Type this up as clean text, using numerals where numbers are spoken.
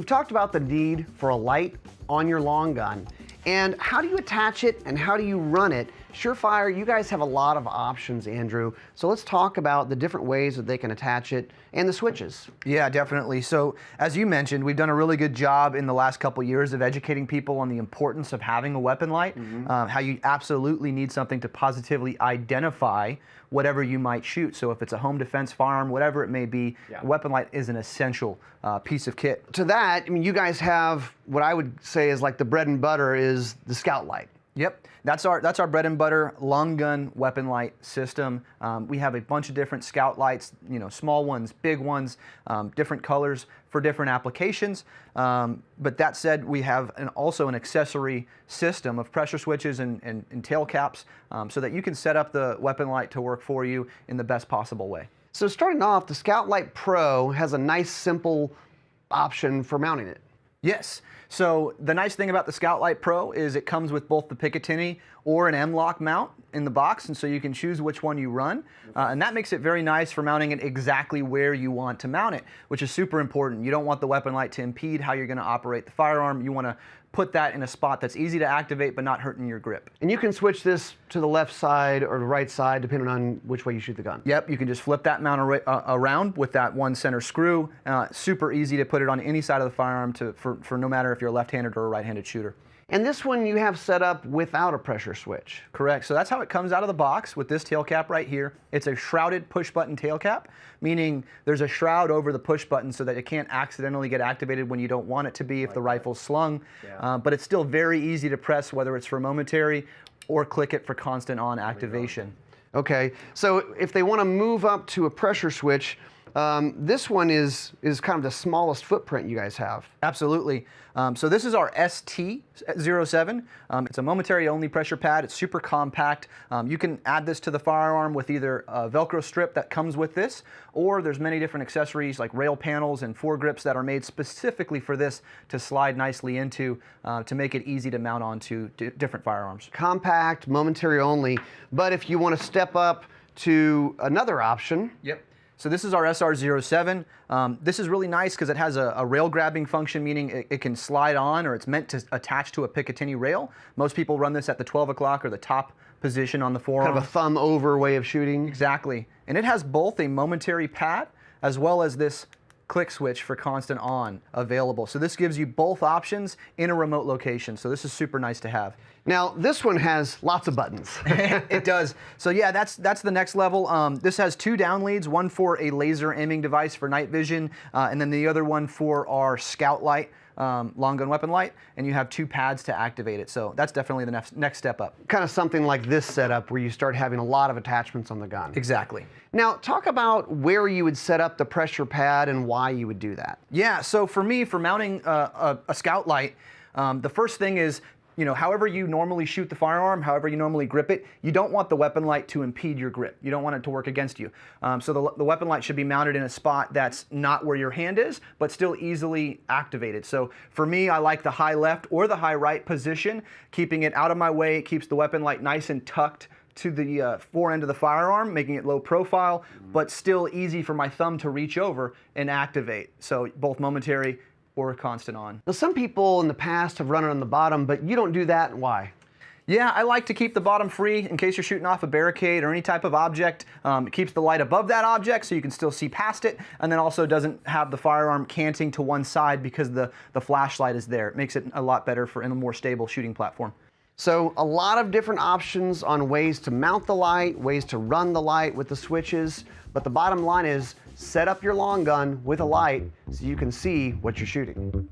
talked about the need for a light on your long gun. And how do you attach it and how do you run it? SureFire, you guys have a lot of options, Andrew. So let's talk about the different ways that they can attach it and the switches. Yeah, definitely. So as you mentioned, we've done a really good job in the last couple years of educating people on the importance of having a weapon light, how you absolutely need something to positively identify whatever you might shoot. So if it's a home defense firearm, whatever it may be, a weapon light is an essential piece of kit. To that, I mean, you guys have what I would say is like the bread and butter is the Scout Light. Yep, that's our bread and butter long gun weapon light system. We have a bunch of different Scout lights, small ones, big ones, different colors for different applications. But that said, we have also an accessory system of pressure switches and tail caps so that you can set up the weapon light to work for you in the best possible way. So starting off, the Scout Light Pro has a nice, simple option for mounting it. Yes. So the nice thing about the Scout Light Pro is it comes with both the Picatinny or an M-LOK mount in the box, and so you can choose which one you run. And that makes it very nice for mounting it exactly where you want to mount it, which is super important. You don't want the weapon light to impede how you're going to operate the firearm. You want to put that in a spot that's easy to activate but not hurting your grip. And you can switch this to the left side or the right side depending on which way you shoot the gun. Yep, you can just flip that mount around with that one center screw. Super easy to put it on any side of the firearm for no matter if you're a left-handed or a right-handed shooter. And this one you have set up without a pressure switch. Correct. So that's how it comes out of the box with this tail cap right here. It's a shrouded push button tail cap, meaning there's a shroud over the push button so that it can't accidentally get activated when you don't want it to be if the rifle's slung. But it's still very easy to press, whether it's for momentary or click it for constant on activation. Okay, so if they want to move up to a pressure switch, this one is kind of the smallest footprint you guys have. Absolutely. So this is our ST07. It's a momentary only pressure pad. It's super compact. You can add this to the firearm with either a Velcro strip that comes with this, or there's many different accessories like rail panels and foregrips that are made specifically for this to slide nicely into to make it easy to mount onto different firearms. Compact, momentary only, but if you want to step up to another option. Yep. So this is our SR07. This is really nice because it has a rail grabbing function, meaning it can slide on, or it's meant to attach to a Picatinny rail. Most people run this at the 12 o'clock or the top position on the forearm. Kind of a thumb over way of shooting. Exactly. And it has both a momentary pad as well as this click switch for constant on available. So this gives you both options in a remote location. So this is super nice to have. Now this one has lots of buttons. It does. So yeah, that's the next level. This has two down leads, one for a laser aiming device for night vision, and then the other one for our Scout Light. Long gun weapon light, and you have two pads to activate it. So that's definitely the next step up. Kind of something like this setup where you start having a lot of attachments on the gun. Exactly. Now talk about where you would set up the pressure pad and why you would do that. Yeah, so for me, for mounting a Scout Light, the first thing is, however you normally shoot the firearm, however you normally grip it, you don't want the weapon light to impede your grip. You don't want it to work against you. So the weapon light should be mounted in a spot that's not where your hand is, but still easily activated. So for me, I like the high left or the high right position, keeping it out of my way. It keeps the weapon light nice and tucked to the fore end of the firearm, making it low profile, but still easy for my thumb to reach over and activate. So both momentary or constant on. Now some people in the past have run it on the bottom, but you don't do that. Why? Yeah, I like to keep the bottom free in case you're shooting off a barricade or any type of object. It keeps the light above that object so you can still see past it, and then also doesn't have the firearm canting to one side because the flashlight is there. It makes it a lot better for a more stable shooting platform. So a lot of different options on ways to mount the light, ways to run the light with the switches, but the bottom line is set up your long gun with a light so you can see what you're shooting.